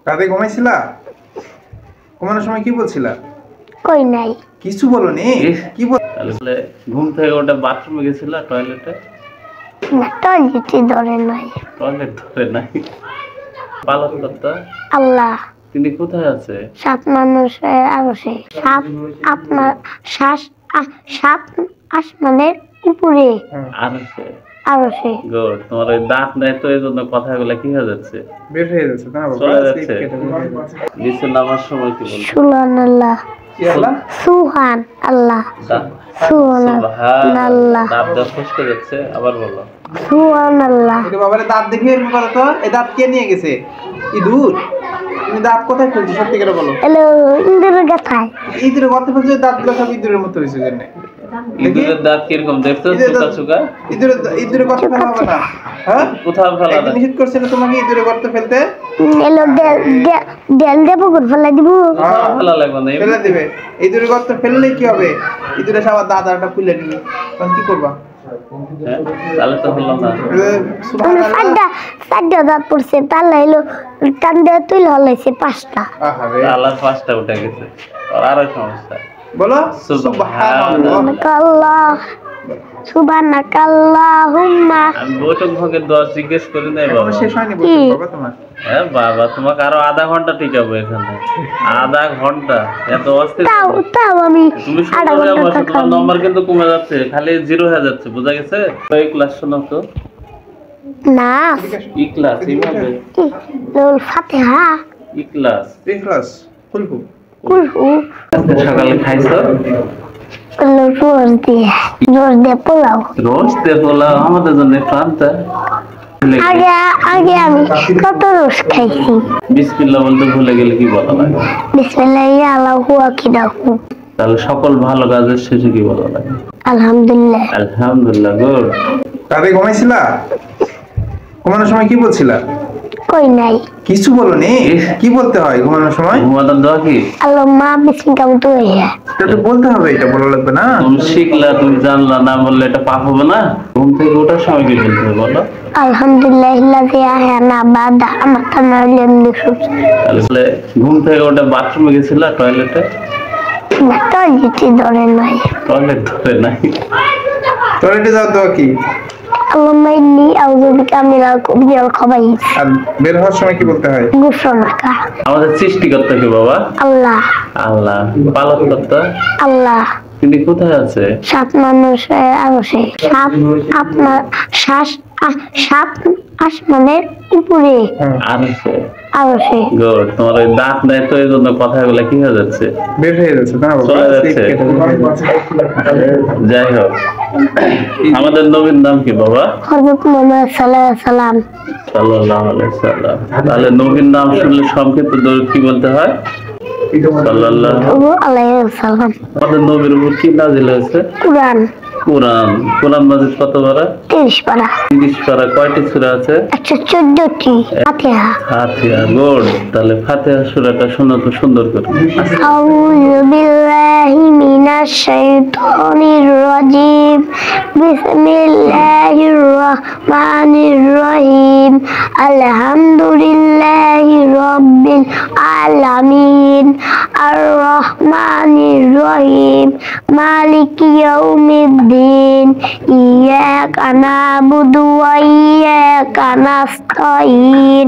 রাতে ঘুমাইছিলা? ঘুমানোর সময় কি বলছিলা? কই নাই। কিছু বলনি? কি বল? তাহলে ঘুম থেকে ওটা বাথরুমে গেছিলা, টয়লেটে? না, টয়লেটে ধরে নাই। টয়লেট ধরে নাই? পালন করতে আল্লাহ। তিনি কোথায় আছে? সাত মানুষের আরশে। সাত আপনার সাত আসমানের উপরে আরশে। আরশে। গুড। তোমার ওই দাঁত নাই তো, এই জন্য কথাগুলো কি হয়ে যাচ্ছে? বের হয়ে যাচ্ছে না বাবা? চলে যাচ্ছে। নিচে নামার সময় কি বলছো? সুবহানাল্লাহ। কি আল্লাহ? সুবহান আল্লাহ। সুবহানাল্লাহ। দাঁত দাঁত ফসকে যাচ্ছে, আবার বলো। সুবহানাল্লাহ। এটা বাবারে দাঁত দেখে এরকম করো তো। এই দাঁত কে নিয়ে গেছে? ইঁদুর? তুমি দাঁত কোথায় ফেলছো সত্যি করে বলো? হ্যালো, ইঁদুরের গাথায়। ইঁদুরের গর্তে ফেলছো, দাঁতগুলো সব ইঁদুরের মতো হয়েছে জন্য। ইঁদুরের দাঁত কিরকম দেখতে? চুকা চুকা? ইঁদুরের গর্তে ফেলা হবে না। হ্যাঁ, কোথাও ফেলা একদিন নিষেধ করছে না তোমাকে ইঁদুরের গর্তে ফেলতে? এলো দেল দেবো করে ফেলা দিব। ফেলা লাগবে না, ফেলে দিবে। ইঁদুরের গর্তে ফেললে কি হবে? ইঁদুরের সবার দাঁত আরটা খুলে নিবে, তখন কি করবা? তাহলে তো হলো না। চারটা দাঁত পড়ছে, তাহলে এলো টান দেওয়া তুলে হলাইছে পাঁচটা। আল্লাহর পাঁচটা উঠে গেছে, আরো সমস্যা। বলো সুবহানাল্লাহ। সুবহানাকাল্লাহুম্মা। আমি বৈঠক ভঙ্গের দোয়া জিজ্ঞেস করি নাই বাবা। শেষ হয়নি বলতে বাবা তোমার? হ্যাঁ বাবা, তোমাকে আরো আধা ঘন্টা টিকাবো এখানে। আধা ঘন্টা? এত অস্থির। তাও আমি তুমি তোমার নম্বর কিন্তু কমে যাচ্ছে, খালি জিরো হয়ে যাচ্ছে, বোঝা গেছে? এই ক্লাস শোনো তো। নাস। ইখলাস এইভাবে। ফাতিহা। ইখলাস। ইখলাস। কুলহু। কুলহু। সকালে খাইছো? রোজ দিয়ে পোলাও। রোজ দিয়ে পোলাও? আমাদের জন্য প্রান্তা। আগে আমি কত রোজ খাইছি। বিসমিল্লাহ বলতে ভুলে গেলে কি বলা লাগে? বিসমিল্লাহ আল্লাহু আকবার। তাহলে সকল ভালো কাজের শেষে কি বলা লাগে? আলহামদুলিল্লাহ। আলহামদুলিল্লাহ। গুড। রাতে ঘুমাইছিলা? ঘুমানোর সময় কি বলছিলা? কই নাই। কিছু বলনি? কি বলতে হয় ঘুমানোর সময়? ঘুমানোর দোয়া কি? আল্লাহুম্মা বিসমিকা মুতওয়াইয়া। এটা তো বলতে হবে, এটা বলা লাগবে না? তুমি শিখলা, তুমি জানলা, না বললে এটা পাপ হবে না? ঘুম থেকে ওঠার সময় কি বলতে হবে বলো? আলহামদুলিল্লাহিল্লাযী আহয়ানা বাদা আমাতানা লিমনুশুর। তাহলে ঘুম থেকে ওটা বাথরুমে গেছিলা, টয়লেটে? না, টয়লেটে ধরে নাই। টয়লেট ধরে নাই? টয়লেটে যাওয়ার দোয়া কি? আল্লাহুম্মা ইন্নী আউযু বিকা মিনাল খাবাইস। আর বের হওয়ার সময় কি বলতে হয়? গুফরানাকা। আমাদের সৃষ্টিকর্তা কি বাবা? আল্লাহ। আল্লাহ। পালনকর্তা? আল্লাহ। তিনি কোথায় আছে? সাত মানুষের আরশে। সাত আসমানের উপরে আরশে। আরশে। গুড। তোমার ওই দাঁত নাই তো, এই জন্য কথাগুলো কি হয়ে যাচ্ছে? বের হয়ে যাচ্ছে না বাবা? চলে যাচ্ছে। যাই হোক, আমাদের নবীর নাম কি বাবা? হযরত মুহাম্মদ সাল্লাল্লাহু আলাইহি সাল্লাম। সাল্লাল্লাহু আলাইহি সাল্লাম। তাহলে নবীর নাম শুনলে সংক্ষিপ্ত কি বলতে হয়? সাল্লাল্লাহু আলাইহি সাল্লাম। আমাদের নবীর উপর কি নাযিল হয়েছে? কুরআন। কুরআন। কুরআন মাজিদ কত পারা? 30 পারা। 30 পারা। কয়টি সূরা আছে? 114টি। ফাতিহা। ফাতিহা। গুড। তাহলে ফাতিহা সূরাটা শোনো তো সুন্দর করে। আউযু বিল্লাহি মিনাশ শাইতানির রাজিম। বিসমিল্লাহির রহমানির রহিম। আলহামদুলিল্লাহি রাব্বিল আলামিন। আর রহমানির রহিম। মালিকি ইয়াউমিদ্দিন। ইয়াকা না'বুদু ওয়া ইয়াকা নাস্তাঈন।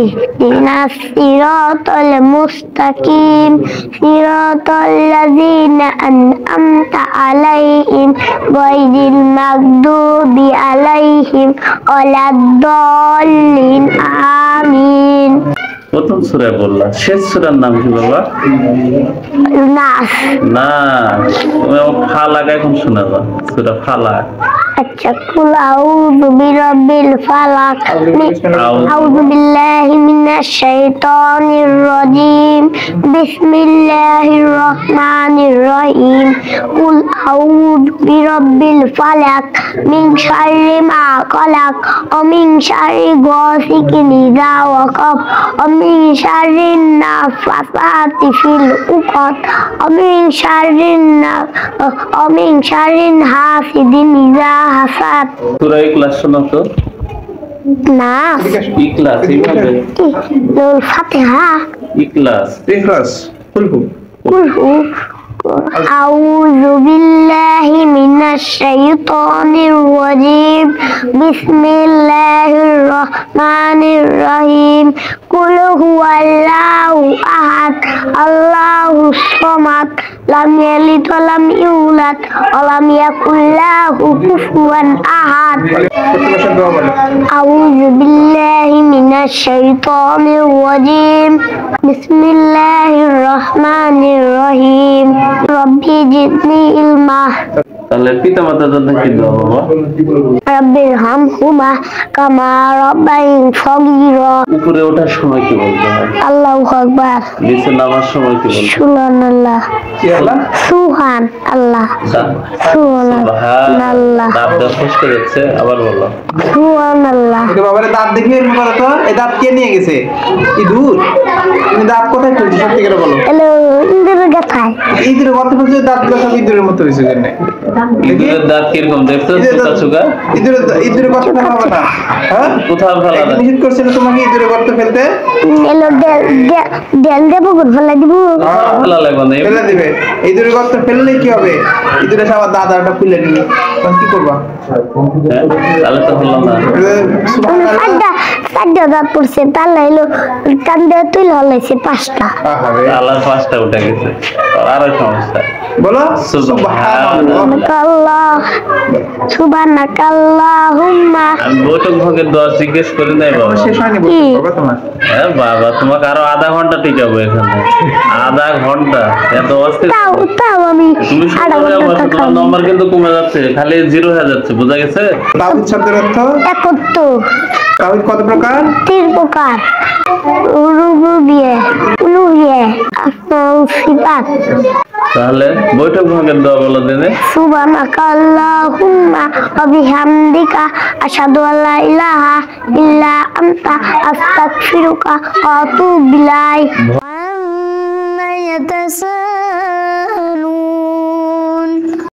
ইহদিনাস সিরাতাল মুস্তাকিম। সিরাতাল লাযিনা আন'আমতা আলাইহিম গায়রিল মাগদুবি আলাইহিম ওয়ালাদ-দাল্লিন। আমিন। প্রথম সূরা বললা, শেষ সূরার নাম কি বাবা? নাস। না, তুমি ফালাক এখন শোনাবা। সূরা ফালাক। আচ্ছা, কুল আউযু বিরাব্বিল ফালাক। আউযু বিল্লাহি মিনাশ শাইতানির রাজিম। বিসমিল্লাহির রহমানির রহিম। কুল আউযু বিরাব্বিল ফালাক মিন শাররি মা খালাক ওয়া মিন শাররি গাসিকিন ইযা ওয়াকাব ওয়া মিন শাররি নাফাসাতি ফিল উকাদ ওয়া মিন শাররি হাসিদিন ইযা হাসাদ। সূরা ইখলাস শোনো তো। না ইখলাস এইভাবে নূর ফাতিহা ইখলাস ইখলাস কুলহু কুলহু আউযু বিল্লাহি মিনাশ শাইতানির রাজিম বিসমিল্লাহির রহমানির রহিম কুল হুয়াল্লাহু আহাদ আল্লাহুস সামাদ লাম ইয়ালিদ ওয়া লাম ইউলাদ ওয়া লাম ইয়াকুল লাহু কুফুয়ান আহাদ প্রতিবাসের দোয়া বলো আউযু বিল্লাহি মিনাশ শাইতানির রাজিম বিসমিল্লাহির রহমানির রহিম রব্বি জিদনি ইলমা তাহলে পিতামাতার জন্য কি দোয়া বাবা? রব্বির হামহুমা কামা রাব্বায়ানি সগীরা উপরে ওঠার সময় কি বলতে হয়? আল্লাহু আকবার নিচে নামার সময় কি বলতে হয়? সুবহানাল্লাহ কি আল্লাহ সুবহান আল্লাহ সুবহানাল্লাহ দাঁত ফসকে করে যাচ্ছে, আবার বলো সুবহানাল্লাহ ওকে বাবারে দাঁত দেখে এরকম করো তো। এই দাঁত কে নিয়ে গেছে? ইঁদুর? তুমি দাঁত কোথায় ফেলছো সত্যি করে বলো। হ্যালো ইন্দ্রের গাথায় ইঁদুরের গর্তে ফেলছো, দাঁতগুলো সব ইঁদুরের মতো হয়েছে কেন? ইঁদুরের দাঁত কিরকম দেখছো? চোকা চোকা ইঁদুরের গর্তে ফেলা হবে না। হ্যাঁ কোথাও ফেলা একদিন যায়? নিষেধ করছিল তোমাকে ইঁদুরের গর্তে ফেলতে। এলো দেল দেবো গুড় ফেলা দিব ফেলা লাগবে না ফেলে দিবে। ইঁদুরের গর্তে ফেললে কি হবে? ইঁদুরের সব দাদাটা খুলে নিয়ে তখন কি করবা? হ্যাঁ? তাহলে তো হলো না। সুবহানাল্লাহ। চারটা দাঁত পড়ছে তার লাইলো কান্দে তুই হলাইছে 5টা আহারে। আল্লাহর পাঁচটা উঠে গেছে, আরো সমস্যা। বলো সুবহানাল্লাহ। আল্লাহ সুবহানাকাল্লাহুম্মা আমি বৈঠক ভোগের দোয়া জিজ্ঞেস করি নাই বাবা। শেষ হয়নি বলতে বাবা তোমার। হ্যাঁ বাবা, তোমাকে আরো আধা ঘন্টা টিকাবো এখানে, আধা ঘন্টা। এত অস্থির তাও আমি তুমি আধা শুনে যাও, ঘন্টা তোমার নম্বর কিন্তু কমে যাচ্ছে, খালি 0 হয়ে যাচ্ছে, বোঝা গেছে? তাওহীদ শব্দের অর্থ? একত্তর তাওহীদ কত প্রকার? 3 প্রকার উলুহিয়া সিফাত তাহলে বৈঠক ভোগের দোয়া বলো দিনে। সুবহানাকাল্লাহুম্মা ওয়া বিহামদিকা আশহাদু আল্লা ইলাহা ইল্লা আনতা আস্তাগফিরুকা ওয়া আতুবু ইলাইক।